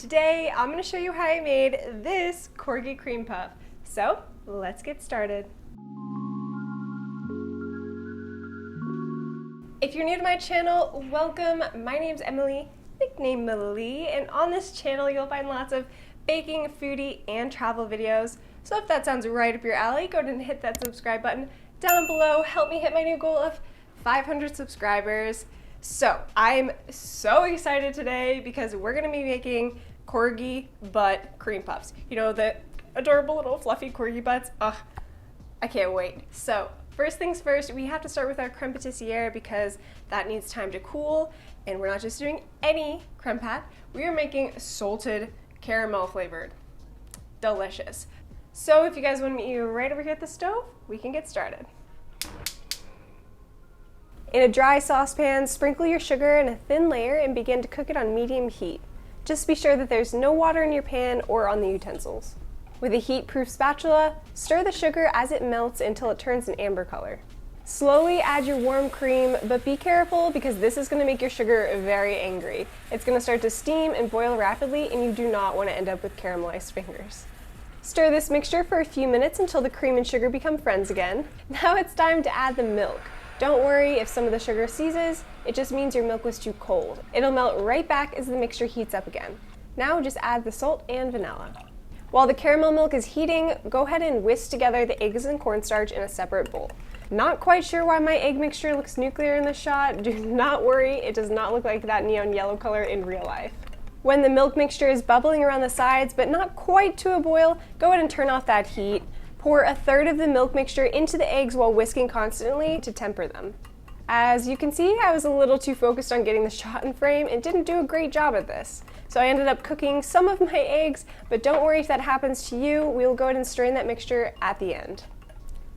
today I'm going to show you how I made this corgi cream puff. So let's get started. If you're new to my channel, welcome. My name's Emily, nickname Millie, and on this channel you'll find lots of baking, foodie, and travel videos. So if that sounds right up your alley, go ahead and hit that subscribe button down below. Help me hit my new goal of 500 subscribers. So I'm so excited today because we're gonna be making corgi butt cream puffs. You know, the adorable little fluffy corgi butts. Ugh, I can't wait. So first things first, we have to start with our creme patissiere because that needs time to cool. And we're not just doing any creme pat, we are making salted caramel flavored. Delicious. So if you guys want to meet you right over here at the stove, we can get started. In a dry saucepan, sprinkle your sugar in a thin layer and begin to cook it on medium heat. Just be sure that there's no water in your pan or on the utensils. With a heat-proof spatula, stir the sugar as it melts until it turns an amber color. Slowly add your warm cream, but be careful because this is going to make your sugar very angry. It's going to start to steam and boil rapidly, and you do not want to end up with caramelized fingers. Stir this mixture for a few minutes until the cream and sugar become friends again. Now it's time to add the milk. Don't worry if some of the sugar seizes, it just means your milk was too cold. It'll melt right back as the mixture heats up again. Now just add the salt and vanilla. While the caramel milk is heating, go ahead and whisk together the eggs and cornstarch in a separate bowl. Not quite sure why my egg mixture looks nuclear in this shot. Do not worry, it does not look like that neon yellow color in real life. When the milk mixture is bubbling around the sides but not quite to a boil, go ahead and turn off that heat. Pour a third of the milk mixture into the eggs while whisking constantly to temper them. As you can see, I was a little too focused on getting the shot in frame and didn't do a great job at this. So I ended up cooking some of my eggs, but don't worry if that happens to you, we'll go ahead and strain that mixture at the end.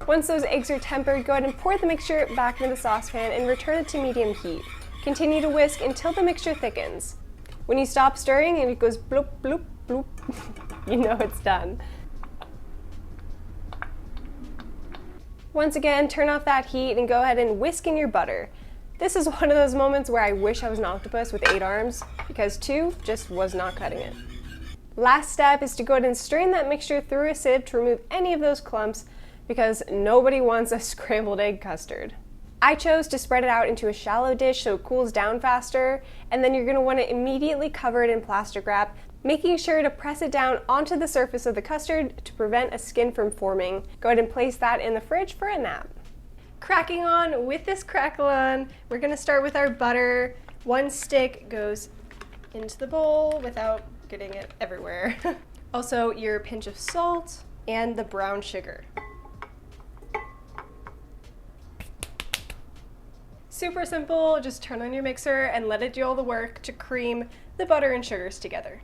Once those eggs are tempered, go ahead and pour the mixture back into the saucepan and return it to medium heat. Continue to whisk until the mixture thickens. When you stop stirring and it goes bloop, bloop, bloop, you know it's done. Once again, turn off that heat and go ahead and whisk in your butter. This is one of those moments where I wish I was an octopus with 8 arms, because 2 just was not cutting it. Last step is to go ahead and strain that mixture through a sieve to remove any of those clumps, because nobody wants a scrambled egg custard. I chose to spread it out into a shallow dish so it cools down faster, and then you're going to want to immediately cover it in plastic wrap, making sure to press it down onto the surface of the custard to prevent a skin from forming. Go ahead and place that in the fridge for a nap. Cracking on with this Craquelin, we're going to start with our butter. 1 stick goes into the bowl without getting it everywhere. Also, your pinch of salt and the brown sugar. Super simple, just turn on your mixer and let it do all the work to cream the butter and sugars together.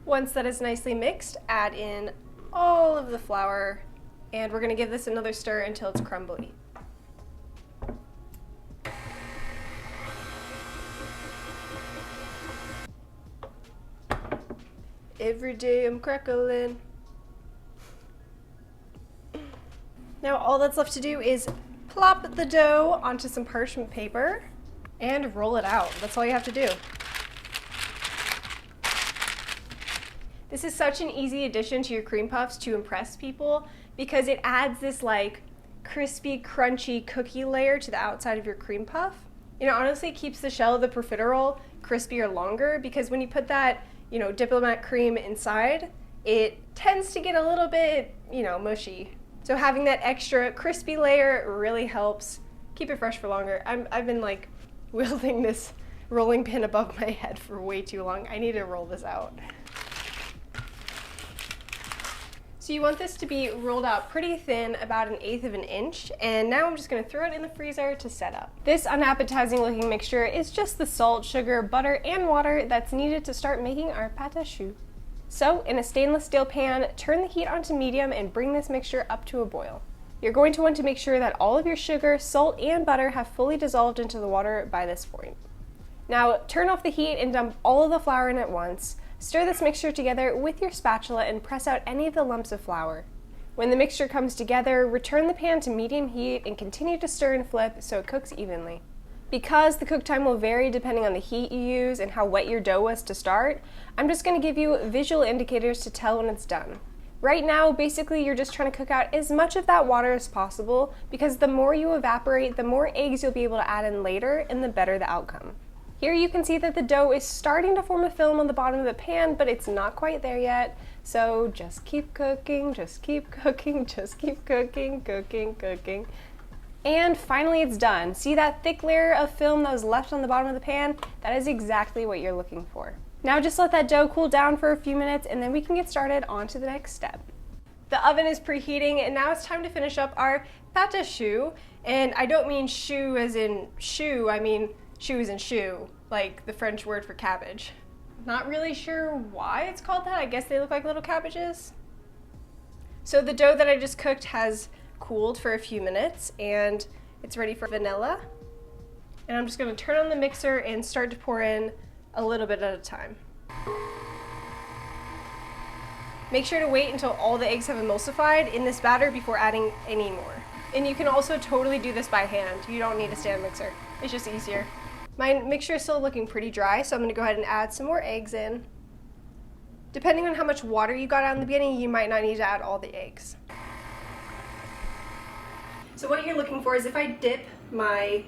Once that is nicely mixed, add in all of the flour, and we're going to give this another stir until it's crumbly. Every day I'm crackling. Now all that's left to do is plop the dough onto some parchment paper and roll it out. That's all you have to do. This is such an easy addition to your cream puffs to impress people because it adds this like crispy, crunchy cookie layer to the outside of your cream puff. And it honestly keeps the shell of the profiterole crispier longer because when you put that, diplomat cream inside, it tends to get a little bit, mushy. So having that extra crispy layer really helps keep it fresh for longer. I've been like wielding this rolling pin above my head for way too long. I need to roll this out. So you want this to be rolled out pretty thin, about 1/8 of an inch, and now I'm just going to throw it in the freezer to set up. This unappetizing looking mixture is just the salt, sugar, butter, and water that's needed to start making our pate choux. So in a stainless steel pan, turn the heat onto medium and bring this mixture up to a boil. You're going to want to make sure that all of your sugar, salt, and butter have fully dissolved into the water by this point. Now turn off the heat and dump all of the flour in at once. Stir this mixture together with your spatula and press out any of the lumps of flour. When the mixture comes together, return the pan to medium heat and continue to stir and flip so it cooks evenly. Because the cook time will vary depending on the heat you use and how wet your dough was to start, I'm just going to give you visual indicators to tell when it's done. Right now, basically you're just trying to cook out as much of that water as possible, because the more you evaporate, the more eggs you'll be able to add in later and the better the outcome. Here you can see that the dough is starting to form a film on the bottom of the pan, but it's not quite there yet. So just keep cooking, just keep cooking, just keep cooking, cooking, cooking. And finally it's done. See that thick layer of film that was left on the bottom of the pan? That is exactly what you're looking for. Now just let that dough cool down for a few minutes and then we can get started on to the next step. The oven is preheating and now it's time to finish up our pate choux. And I don't mean choux as in shoe, I mean choux and choux, like the French word for cabbage. Not really sure why it's called that. I guess they look like little cabbages. So the dough that I just cooked has cooled for a few minutes and it's ready for vanilla. And I'm just going to turn on the mixer and start to pour in a little bit at a time. Make sure to wait until all the eggs have emulsified in this batter before adding any more. And you can also totally do this by hand. You don't need a stand mixer. It's just easier. My mixture is still looking pretty dry, so I'm going to go ahead and add some more eggs in. Depending on how much water you got out in the beginning, you might not need to add all the eggs. So what you're looking for is if I dip my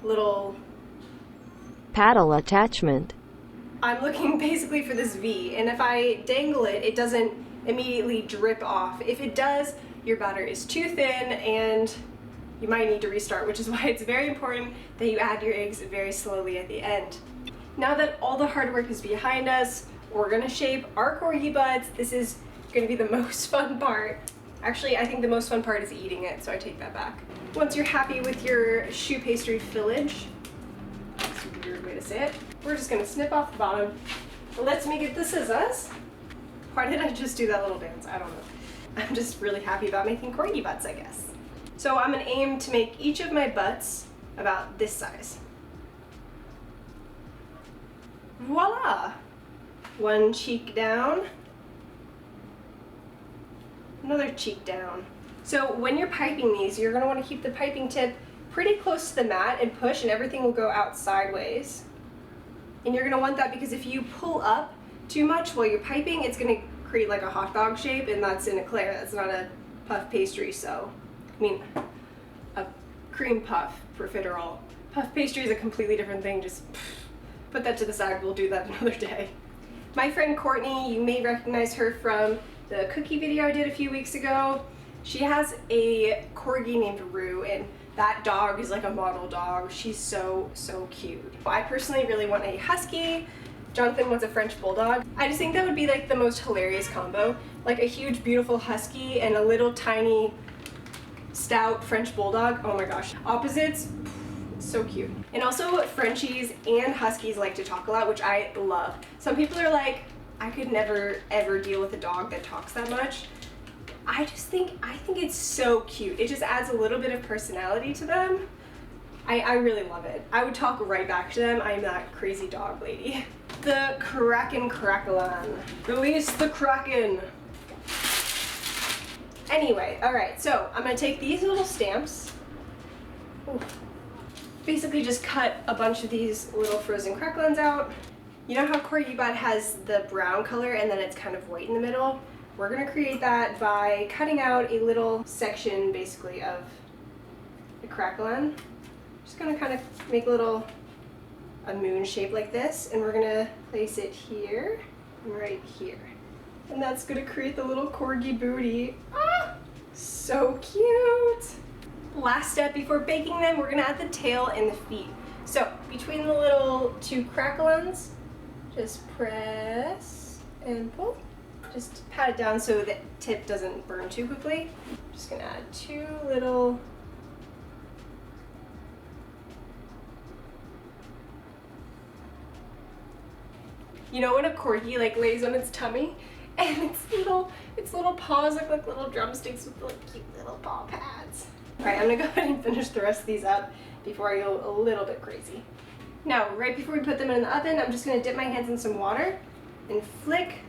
little paddle attachment, I'm looking basically for this V, and if I dangle it, it doesn't immediately drip off. If it does, your batter is too thin and you might need to restart, which is why it's very important that you add your eggs very slowly at the end. Now that all the hard work is behind us, we're gonna shape our corgi butts. This is gonna be the most fun part. Actually, I think the most fun part is eating it, so I take that back. Once you're happy with your choux pastry fillage, that's a weird way to say it, we're just gonna snip off the bottom. Let me get the scissors. Why did I just do that little dance? I don't know. I'm just really happy about making corgi butts, I guess. So I'm gonna aim to make each of my butts about this size. Voila! One cheek down, another cheek down. So when you're piping these, you're gonna wanna keep the piping tip pretty close to the mat and push, and everything will go out sideways. And you're gonna want that because if you pull up too much while you're piping, it's gonna create like a hot dog shape, and that's an eclair, that's not a puff pastry, so, I mean, a cream puff, profiterole. Puff pastry is a completely different thing, just put that to the side, we'll do that another day. My friend Courtney, you may recognize her from the cookie video I did a few weeks ago. She has a corgi named Rue, and that dog is like a model dog. She's so, so cute. I personally really want a husky. Jonathan wants a French bulldog. I just think that would be like the most hilarious combo. Like a huge, beautiful husky and a little tiny, stout French bulldog. Oh my gosh. Opposites, so cute. And also Frenchies and huskies like to talk a lot, which I love. Some people are like, I could never ever deal with a dog that talks that much. I think it's so cute. It just adds a little bit of personality to them. I really love it. I would talk right back to them. I'm that crazy dog lady. The Craquelin. Release the Kraken. Anyway, alright, so I'm gonna take these little stamps. Ooh. Basically just cut a bunch of these little frozen Craquelins out. You know how corgi butt has the brown color and then it's kind of white in the middle? We're gonna create that by cutting out a little section basically of the Craquelin. Just gonna kind of make a moon shape like this, and we're gonna place it here and right here. And that's gonna create the little corgi booty. Ah, so cute. Last step before baking them, we're gonna add the tail and the feet. So between the little two Craquelins, just press and pull. Just pat it down so the tip doesn't burn too quickly. Just gonna add two little You know when a corgi like lays on its tummy and its little paws look like little drumsticks with like cute little paw pads. Alright, I'm gonna go ahead and finish the rest of these up before I go a little bit crazy. Now, right before we put them in the oven, I'm just gonna dip my hands in some water and flick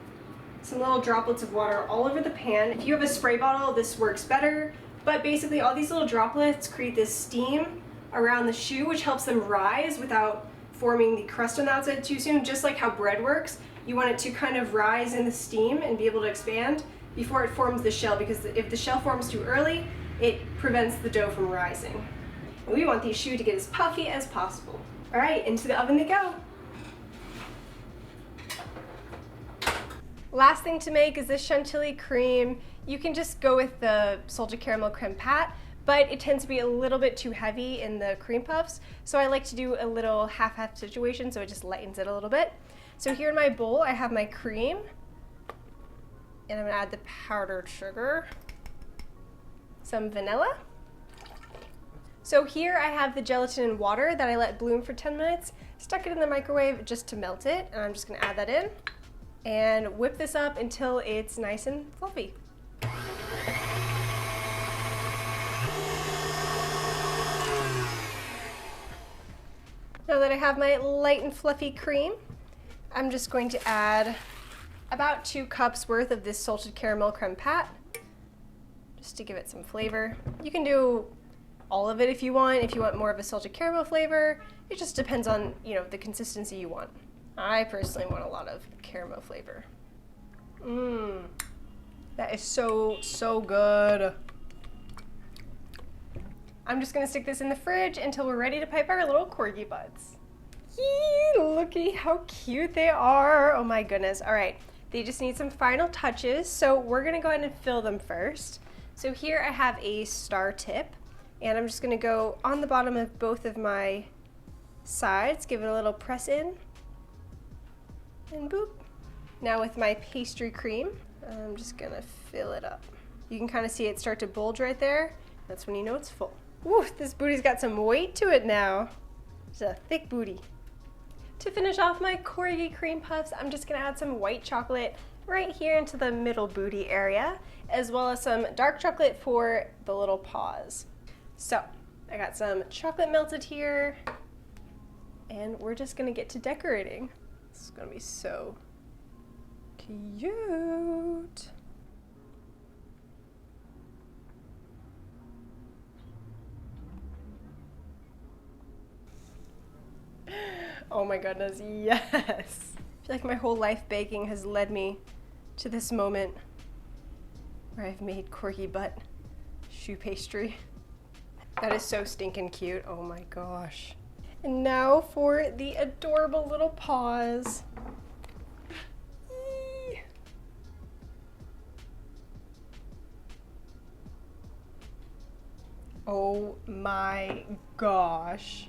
some little droplets of water all over the pan. If you have a spray bottle, this works better, but basically all these little droplets create this steam around the choux, which helps them rise without forming the crust on the outside too soon. Just like how bread works, you want it to kind of rise in the steam and be able to expand before it forms the shell, because if the shell forms too early, it prevents the dough from rising. And we want these choux to get as puffy as possible. All right, into the oven they go. Last thing to make is this chantilly cream. You can just go with the salted caramel creme pat, but it tends to be a little bit too heavy in the cream puffs, so I like to do a little half-half situation, so it just lightens it a little bit. So here in my bowl, I have my cream, and I'm gonna add the powdered sugar, some vanilla. So here I have the gelatin and water that I let bloom for 10 minutes, stuck it in the microwave just to melt it, and I'm just gonna add that in and whip this up until it's nice and fluffy. Now that I have my light and fluffy cream, I'm just going to add about 2 cups worth of this salted caramel creme pat, just to give it some flavor. You can do all of it if you want more of a salted caramel flavor. It just depends on, the consistency you want. I personally want a lot of caramel flavor. That is so good. I'm just gonna stick this in the fridge until we're ready to pipe our little corgi butts. Yee, looky how cute they are. Oh my goodness. All right, they just need some final touches, so we're gonna go ahead and fill them first. So here I have a star tip, and I'm just gonna go on the bottom of both of my sides, give it a little press in, and boop. Now with my pastry cream, I'm just gonna fill it up. You can kind of see it start to bulge right there. That's when you know it's full. Ooh, this booty's got some weight to it now. It's a thick booty. To finish off my corgi cream puffs, I'm just gonna add some white chocolate right here into the middle booty area, as well as some dark chocolate for the little paws. So, I got some chocolate melted here, and we're just gonna get to decorating. This is gonna be so cute. Oh my goodness, yes! I feel like my whole life baking has led me to this moment where I've made corgi butt choux pastry. That is so stinking cute, oh my gosh. And now for the adorable little paws. Eee. Oh my gosh.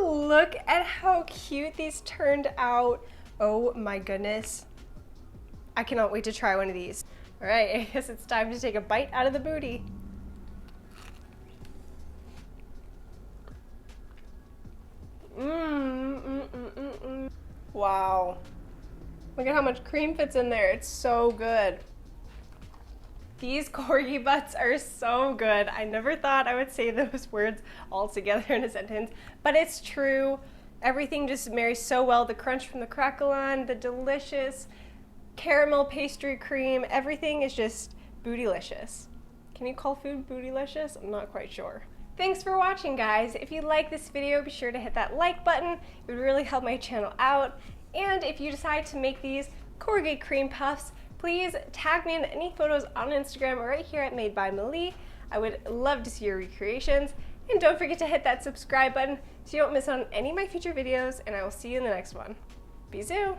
Look at how cute these turned out. Oh my goodness. I cannot wait to try one of these. All right, I guess it's time to take a bite out of the booty. Wow. Look at how much cream fits in there. It's so good. These corgi butts are so good. I never thought I would say those words all together in a sentence, but it's true. Everything just marries so well. The crunch from the Craquelin, the delicious caramel pastry cream, everything is just bootylicious. Can you call food bootylicious? I'm not quite sure. Thanks for watching, guys. If you like this video, be sure to hit that like button. It would really help my channel out. And if you decide to make these corgi cream puffs, please tag me in any photos on Instagram or right here at Made by Malie. I would love to see your recreations. And don't forget to hit that subscribe button so you don't miss out on any of my future videos, and I will see you in the next one. Bisous!